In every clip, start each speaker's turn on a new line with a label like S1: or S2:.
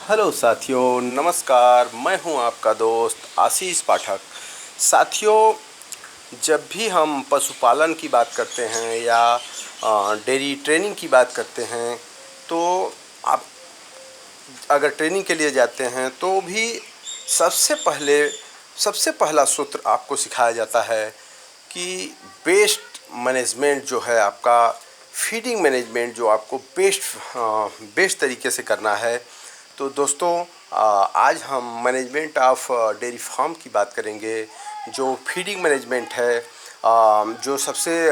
S1: Hello साथियों, नमस्कार। मैं हूं आपका दोस्त आशीष पाठक। साथियों, जब भी हम पशुपालन की बात करते हैं या डेयरी ट्रेनिंग की बात करते हैं, तो आप अगर ट्रेनिंग के लिए जाते हैं तो भी सबसे पहले सबसे पहला सूत्र आपको सिखाया जाता है कि बेस्ट मैनेजमेंट जो है आपका, फीडिंग मैनेजमेंट जो आपको बेस्ट तरीके से करना है। तो दोस्तों, आज हम मैनेजमेंट ऑफ डेयरी फार्म की बात करेंगे। जो फीडिंग मैनेजमेंट है, जो सबसे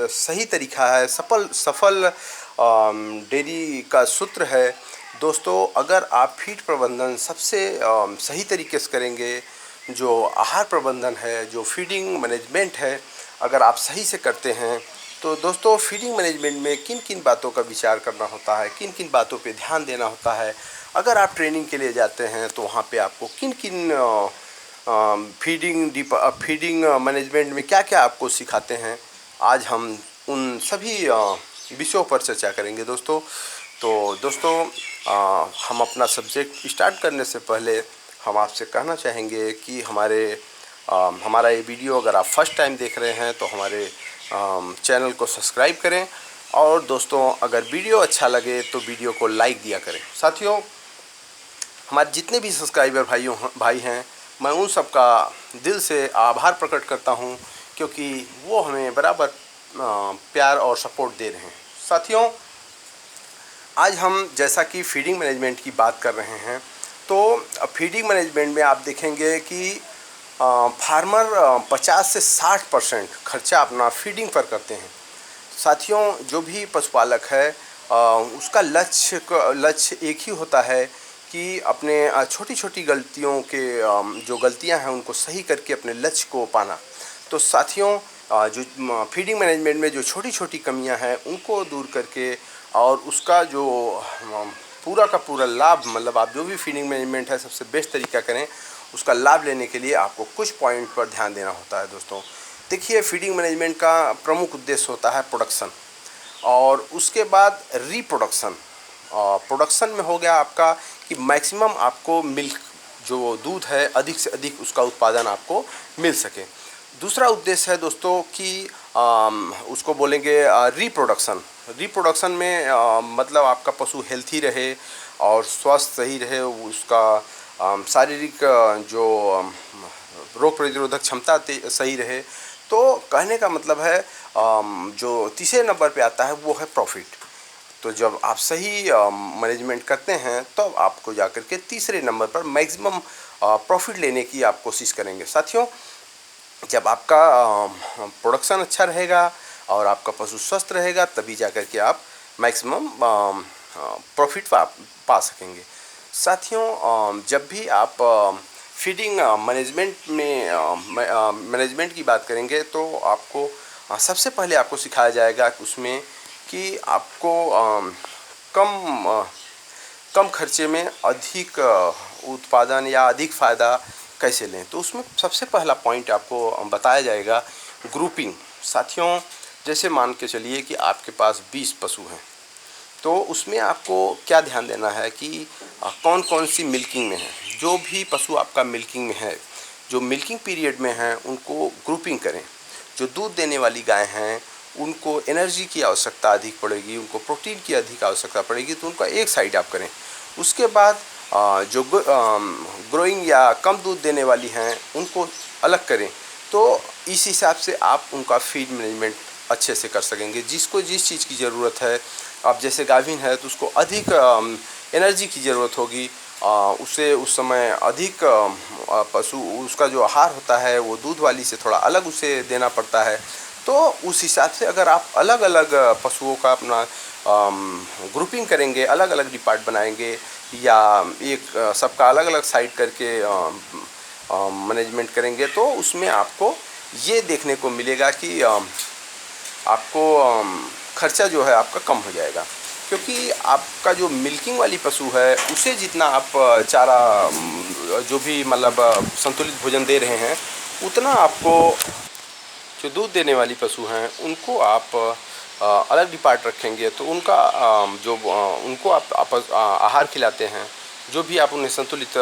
S1: सही तरीका है, सफल सफल डेयरी का सूत्र है। दोस्तों, अगर आप फीड प्रबंधन सबसे सही तरीके से करेंगे, जो आहार प्रबंधन है, जो फीडिंग मैनेजमेंट है, अगर आप सही से करते हैं, तो दोस्तों फीडिंग मैनेजमेंट में किन किन बातों का विचार करना होता है, किन किन बातों पे ध्यान देना होता है। अगर आप ट्रेनिंग के लिए जाते हैं तो वहाँ पे आपको किन किन फीडिंग मैनेजमेंट में क्या क्या आपको सिखाते हैं, आज हम उन सभी विषयों पर चर्चा करेंगे दोस्तों। तो दोस्तों, हम अपना सब्जेक्ट स्टार्ट करने से पहले हम आपसे कहना चाहेंगे कि हमारा ये वीडियो अगर आप फर्स्ट टाइम देख रहे हैं तो हमारे चैनल को सब्सक्राइब करें, और दोस्तों अगर वीडियो अच्छा लगे तो वीडियो को लाइक दिया करें। साथियों, हमारे जितने भी सब्सक्राइबर भाई हैं, मैं उन सब का दिल से आभार प्रकट करता हूं, क्योंकि वो हमें बराबर प्यार और सपोर्ट दे रहे हैं। साथियों, आज हम जैसा कि फीडिंग मैनेजमेंट की बात कर रहे हैं, तो फीडिंग मैनेजमेंट में आप देखेंगे कि फार्मर 50 से 60% खर्चा अपना फीडिंग पर करते हैं। साथियों, जो भी पशुपालक है, उसका लक्ष्य एक ही होता है कि अपने छोटी छोटी गलतियों के जो गलतियां हैं उनको सही करके अपने लक्ष्य को पाना। तो साथियों, जो फीडिंग मैनेजमेंट में जो छोटी छोटी कमियां हैं उनको दूर करके, और उसका जो पूरा का पूरा लाभ, मतलब आप जो भी फीडिंग मैनेजमेंट है सबसे बेस्ट तरीका करें, उसका लाभ लेने के लिए आपको कुछ पॉइंट पर ध्यान देना होता है। दोस्तों देखिए, फीडिंग मैनेजमेंट का प्रमुख उद्देश्य होता है प्रोडक्शन, और उसके बाद रिप्रोडक्शन। प्रोडक्शन में हो गया आपका कि मैक्सिमम आपको मिल्क, जो दूध है, अधिक से अधिक उसका उत्पादन आपको मिल सके। दूसरा उद्देश्य है दोस्तों कि उसको बोलेंगे रिप्रोडक्शन। रिप्रोडक्शन में मतलब आपका पशु हेल्थी रहे और स्वस्थ सही रहे, उसका शारीरिक जो रोग प्रतिरोधक क्षमता सही रहे। तो कहने का मतलब है, जो तीसरे नंबर पे आता है वो है प्रॉफिट। तो जब आप सही मैनेजमेंट करते हैं तो आपको जाकर के तीसरे नंबर पर मैक्सिमम प्रॉफिट लेने की आप कोशिश करेंगे। साथियों, जब आपका प्रोडक्शन अच्छा रहेगा और आपका पशु स्वस्थ रहेगा, तभी जाकर के आप मैक्सिमम प्रॉफिट पा सकेंगे। साथियों, जब भी आप फीडिंग मैनेजमेंट की बात करेंगे तो आपको सबसे पहले आपको सिखाया जाएगा कि उसमें कि आपको कम खर्चे में अधिक उत्पादन या अधिक फ़ायदा कैसे लें। तो उसमें सबसे पहला पॉइंट आपको बताया जाएगा ग्रुपिंग। साथियों, जैसे मान के चलिए कि आपके पास 20 पशु हैं, तो उसमें आपको क्या ध्यान देना है कि कौन कौन सी मिल्किंग में है। जो भी पशु आपका मिल्किंग में है, जो मिल्किंग पीरियड में हैं, उनको ग्रुपिंग करें। जो दूध देने वाली गाय हैं, उनको एनर्जी की आवश्यकता अधिक पड़ेगी, उनको प्रोटीन की अधिक आवश्यकता पड़ेगी, तो उनका एक साइड आप करें। उसके बाद जो ग्रोइंग या कम दूध देने वाली हैं, उनको अलग करें। तो इस हिसाब से आप उनका फीड मैनेजमेंट अच्छे से कर सकेंगे। जिसको जिस चीज़ की ज़रूरत है, अब जैसे गाभिन है तो उसको अधिक एनर्जी की ज़रूरत होगी, उसे उस समय अधिक पशु, उसका जो आहार होता है वो दूध वाली से थोड़ा अलग उसे देना पड़ता है। तो उस हिसाब से अगर आप अलग अलग पशुओं का अपना ग्रुपिंग करेंगे, अलग अलग डिपार्ट बनाएंगे, या एक सबका अलग अलग साइड करके मैनेजमेंट करेंगे, तो उसमें आपको ये देखने को मिलेगा कि आपको खर्चा जो है आपका कम हो जाएगा। क्योंकि आपका जो मिल्किंग वाली पशु है, उसे जितना आप चारा, जो भी मतलब संतुलित भोजन दे रहे हैं, उतना आपको जो दूध देने वाली पशु हैं उनको आप अलग डिपार्ट रखेंगे, तो उनका जो उनको आप आहार खिलाते हैं, जो भी आप उन्हें संतुलित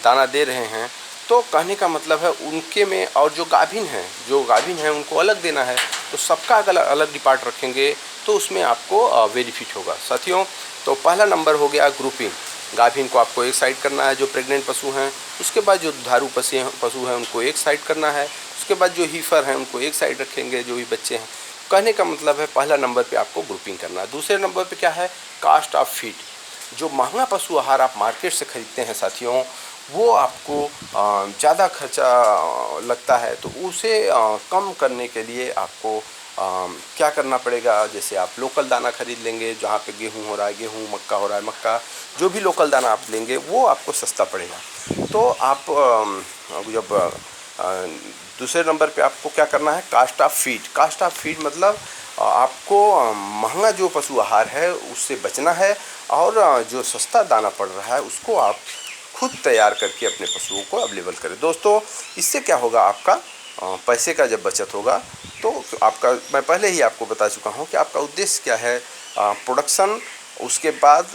S1: दाना दे रहे हैं, तो कहने का मतलब है उनके में, और जो गाभिन हैं उनको अलग देना है, तो सबका अलग अलग डिपार्ट रखेंगे तो उसमें आपको बेनिफिट होगा साथियों। तो पहला नंबर हो गया ग्रुपिंग। गाभिन को आपको एक साइड करना है जो प्रेग्नेंट पशु हैं, उसके बाद जो दुधारू पशु हैं उनको एक साइड करना है, उसके बाद जो हीफर हैं उनको एक साइड रखेंगे, जो भी बच्चे हैं। कहने का मतलब है पहला नंबर पे आपको ग्रुपिंग करना है। दूसरे नंबर पे क्या है, कास्ट ऑफ फीड। जो महंगा पशु आहार आप मार्केट से खरीदते हैं साथियों, वो आपको ज़्यादा खर्चा लगता है, तो उसे कम करने के लिए आपको क्या करना पड़ेगा, जैसे आप लोकल दाना खरीद लेंगे, जहाँ पे गेहूँ हो रहा है गेहूँ, मक्का हो रहा है मक्का, जो भी लोकल दाना आप लेंगे वो आपको सस्ता पड़ेगा। तो आप जब दूसरे नंबर पे आपको क्या करना है, cost of feed. Cost of feed मतलब आपको महंगा जो पशु आहार है उससे बचना है, और जो सस्ता दाना पड़ रहा है उसको आप खुद तैयार करके अपने पशुओं को अवेलेबल करें। दोस्तों इससे क्या होगा, आपका पैसे का जब बचत होगा तो आपका, मैं पहले ही आपको बता चुका हूँ कि आपका उद्देश्य क्या है, प्रोडक्शन। उसके बाद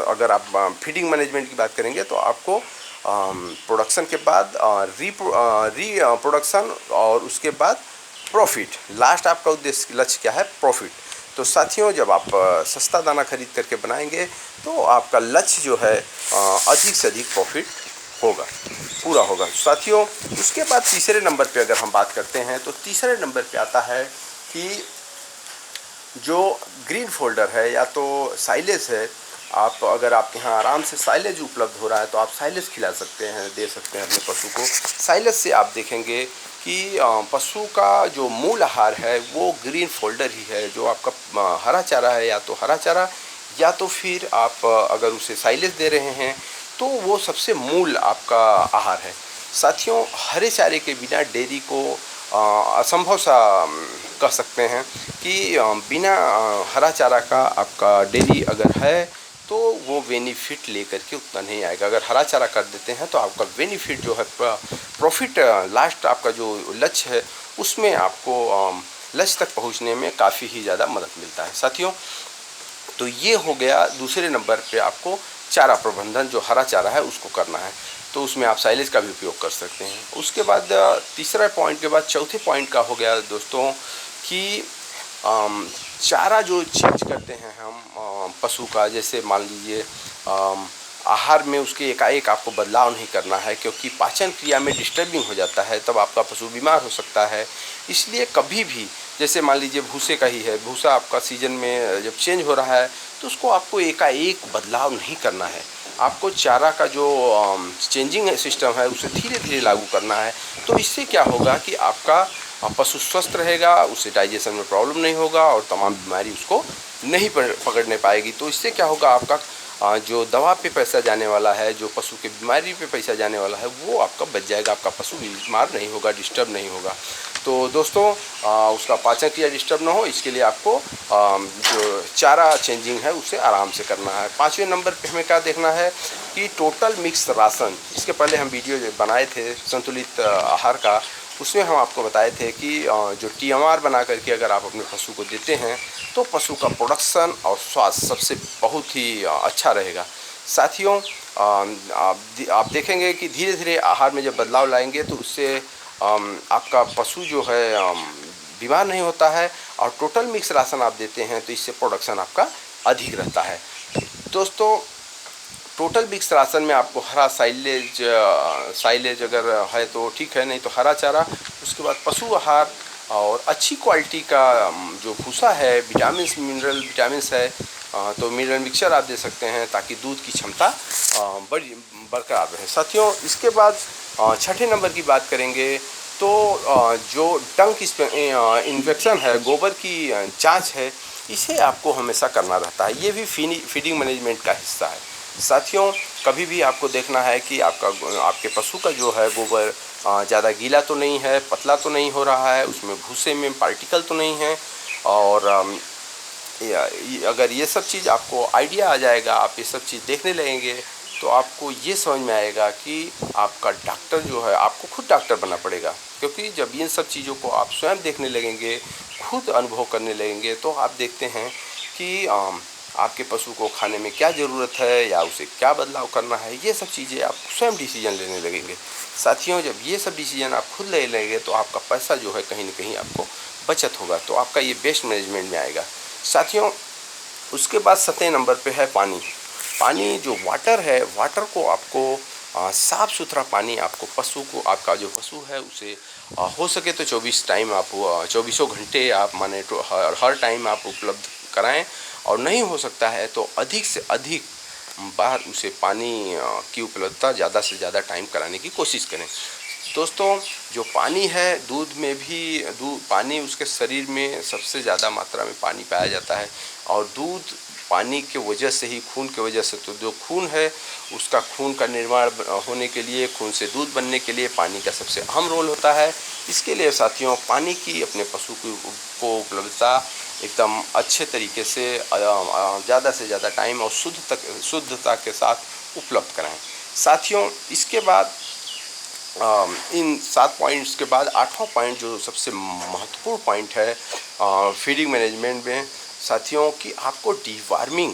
S1: अगर आप फीडिंग मैनेजमेंट की बात करेंगे तो आपको प्रोडक्शन के बाद री प्रोडक्शन, और उसके बाद प्रॉफिट। लास्ट आपका उद्देश्य लक्ष्य क्या है, प्रॉफिट। तो साथियों जब आप सस्ता दाना खरीद करके बनाएंगे तो आपका लक्ष्य जो है अधिक से अधिक प्रॉफिट होगा, पूरा होगा साथियों। उसके बाद तीसरे नंबर पे अगर हम बात करते हैं तो तीसरे नंबर पे आता है कि जो ग्रीन फोल्डर है या तो साइलेज है, आप अगर आपके यहाँ आराम से साइलेज उपलब्ध हो रहा है तो आप साइलेज खिला सकते हैं, दे सकते हैं अपने पशु को। साइलेज से आप देखेंगे कि पशु का जो मूल आहार है वो ग्रीन फोल्डर ही है, जो आपका हरा चारा है, या तो हरा चारा या तो फिर आप अगर उसे साइलेज दे रहे हैं तो वो सबसे मूल आपका आहार है साथियों। हरे चारे के बिना डेयरी को असंभव सा कह सकते हैं कि बिना हरा चारा का आपका डेयरी अगर है तो वो बेनिफिट लेकर के उतना नहीं आएगा। अगर हरा चारा कर देते हैं तो आपका बेनिफिट जो है, प्रॉफिट, लास्ट आपका जो लक्ष्य है उसमें आपको लक्ष्य तक पहुंचने में काफ़ी ही ज़्यादा मदद मिलता है साथियों। तो ये हो गया दूसरे नंबर पे आपको चारा प्रबंधन, जो हरा चारा है उसको करना है, तो उसमें आप साइलेज का भी उपयोग कर सकते हैं। उसके बाद तीसरा पॉइंट के बाद चौथे पॉइंट का हो गया दोस्तों कि चारा जो चेंज करते हैं हम पशु का, जैसे मान लीजिए आहार में उसके एकाएक आपको बदलाव नहीं करना है, क्योंकि पाचन क्रिया में डिस्टर्बिंग हो जाता है, तब आपका पशु बीमार हो सकता है। इसलिए कभी भी, जैसे मान लीजिए भूसे का ही है, भूसा आपका सीजन में जब चेंज हो रहा है तो उसको आपको एकाएक बदलाव नहीं करना है। आपको चारा का जो चेंजिंग सिस्टम है उसे धीरे धीरे लागू करना है। तो इससे क्या होगा कि आपका पशु स्वस्थ रहेगा, उसे डाइजेशन में प्रॉब्लम नहीं होगा और तमाम बीमारी उसको नहीं पकड़ने पाएगी। तो इससे क्या होगा, आपका जो दवा पे पैसा जाने वाला है, जो पशु के बीमारी पे पैसा जाने वाला है, वो आपका बच जाएगा, आपका पशु बीमार नहीं होगा, डिस्टर्ब नहीं होगा। तो दोस्तों उसका पाचन क्रिया डिस्टर्ब ना हो, इसके लिए आपको जो चारा चेंजिंग है उसे आराम से करना है। पाँचवें नंबर पे हमें क्या देखना है कि टोटल मिक्स राशन। इसके पहले हम वीडियो बनाए थे संतुलित आहार का, उसमें हम आपको बताए थे कि जो TMR बना करके अगर आप अपने पशु को देते हैं तो पशु का प्रोडक्शन और स्वास्थ्य सबसे बहुत ही अच्छा रहेगा साथियों। आप देखेंगे कि धीरे धीरे आहार में जब बदलाव लाएंगे तो उससे आपका पशु जो है बीमार नहीं होता है, और टोटल मिक्स राशन आप देते हैं तो इससे प्रोडक्शन आपका अधिक रहता है। दोस्तों टोटल मिक्स राशन में आपको हरा साइलेज अगर है तो ठीक है, नहीं तो हरा चारा, उसके बाद पशु आहार और अच्छी क्वालिटी का जो भूसा है, विटामिन्स है, तो मिनरल मिक्सचर आप दे सकते हैं ताकि दूध की क्षमता बरकरार रहे साथियों। इसके बाद छठे नंबर की बात करेंगे तो जो डंक इन्फेक्शन है, गोबर की जांच है, इसे आपको हमेशा करना रहता है। ये भी फीडिंग मैनेजमेंट का हिस्सा है साथियों। कभी भी आपको देखना है कि आपके पशु का जो है गोबर ज़्यादा गीला तो नहीं है, पतला तो नहीं हो रहा है, उसमें भूसे में पार्टिकल तो नहीं है, और अगर ये सब चीज़ आपको आइडिया आ जाएगा, आप ये सब चीज़ देखने लगेंगे तो आपको ये समझ में आएगा कि आपका डॉक्टर जो है, आपको खुद डॉक्टर बनना पड़ेगा, क्योंकि जब इन सब चीज़ों को आप स्वयं देखने लगेंगे, खुद अनुभव करने लगेंगे, तो आप देखते हैं कि आपके पशु को खाने में क्या ज़रूरत है या उसे क्या बदलाव करना है, ये सब चीज़ें आप स्वयं डिसीजन लेने लगेंगे। साथियों, जब ये सब डिसीजन आप खुद ले लेंगे तो आपका पैसा जो है कहीं न कहीं आपको बचत होगा, तो आपका ये बेस्ट मैनेजमेंट में आएगा। साथियों, उसके बाद 7वें नंबर पे है पानी। पानी जो वाटर है, वाटर को आपको साफ़ सुथरा पानी आपको पशु को, आपका जो पशु है उसे हो सके तो 24 टाइम आप चौबीसों घंटे आप माने तो हर टाइम आप उपलब्ध कराएं, और नहीं हो सकता है तो अधिक से अधिक बार उसे पानी की उपलब्धता ज़्यादा से ज़्यादा टाइम कराने की कोशिश करें। दोस्तों, जो पानी है, दूध में भी पानी उसके शरीर में सबसे ज़्यादा मात्रा में पानी पाया जाता है, और दूध पानी के वजह से ही, खून के वजह से, तो जो खून है उसका खून का निर्माण होने के लिए, खून से दूध बनने के लिए पानी का सबसे अहम रोल होता है। इसके लिए साथियों, पानी की अपने पशु को उपलब्धता एकदम अच्छे तरीके से ज़्यादा से ज़्यादा टाइम और शुद्धता के साथ उपलब्ध कराएं। साथियों, इसके बाद इन 7 पॉइंट्स के बाद 8वां पॉइंट जो सबसे महत्वपूर्ण पॉइंट है फीडिंग मैनेजमेंट में साथियों, कि आपको डीवार्मिंग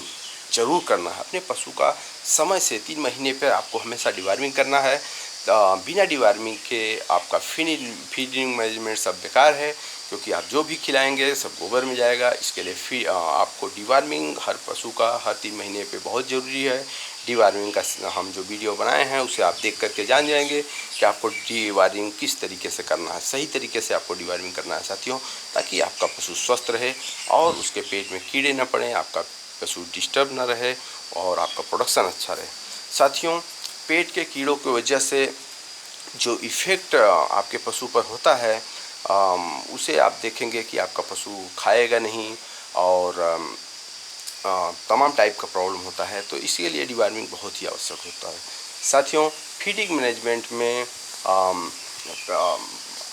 S1: जरूर करना है अपने पशु का। समय से 3 महीने पर आपको हमेशा डीवार्मिंग करना है। बिना डीवार्मिंग के आपका फीडिंग मैनेजमेंट सब बेकार है, क्योंकि आप जो भी खिलाएंगे सब गोबर में जाएगा। इसके लिए आपको डीवार्मिंग हर पशु का हर 3 महीने पे बहुत ज़रूरी है। डीवार्मिंग का हम जो वीडियो बनाए हैं उसे आप देख करके जान जाएंगे कि आपको डीवार्मिंग किस तरीके से करना है। सही तरीके से आपको डीवार्मिंग करना है साथियों, ताकि आपका पशु स्वस्थ रहे और उसके पेट में कीड़े न पड़ें, आपका पशु डिस्टर्ब न रहे और आपका प्रोडक्शन अच्छा रहे। साथियों, पेट के कीड़ों की वजह से जो इफ़ेक्ट आपके पशु पर होता है उसे आप देखेंगे कि आपका पशु खाएगा नहीं, और तमाम टाइप का प्रॉब्लम होता है। तो इसके लिए डीवार्मिंग बहुत ही आवश्यक होता है। साथियों, फीडिंग मैनेजमेंट में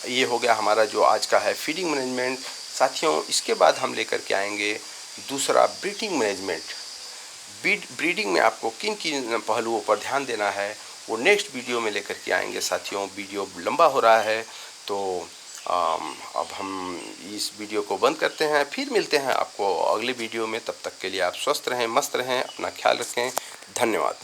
S1: ये हो गया हमारा जो आज का है फीडिंग मैनेजमेंट। साथियों, इसके बाद हम लेकर के आएंगे दूसरा ब्रीडिंग मैनेजमेंट। ब्रीडिंग में आपको किन किन पहलुओं पर ध्यान देना है वो नेक्स्ट वीडियो में लेकर के आएंगे। साथियों, वीडियो लंबा हो रहा है, तो अब हम इस वीडियो को बंद करते हैं, फिर मिलते हैं आपको अगले वीडियो में। तब तक के लिए आप स्वस्थ रहें, मस्त रहें, अपना ख्याल रखें। धन्यवाद।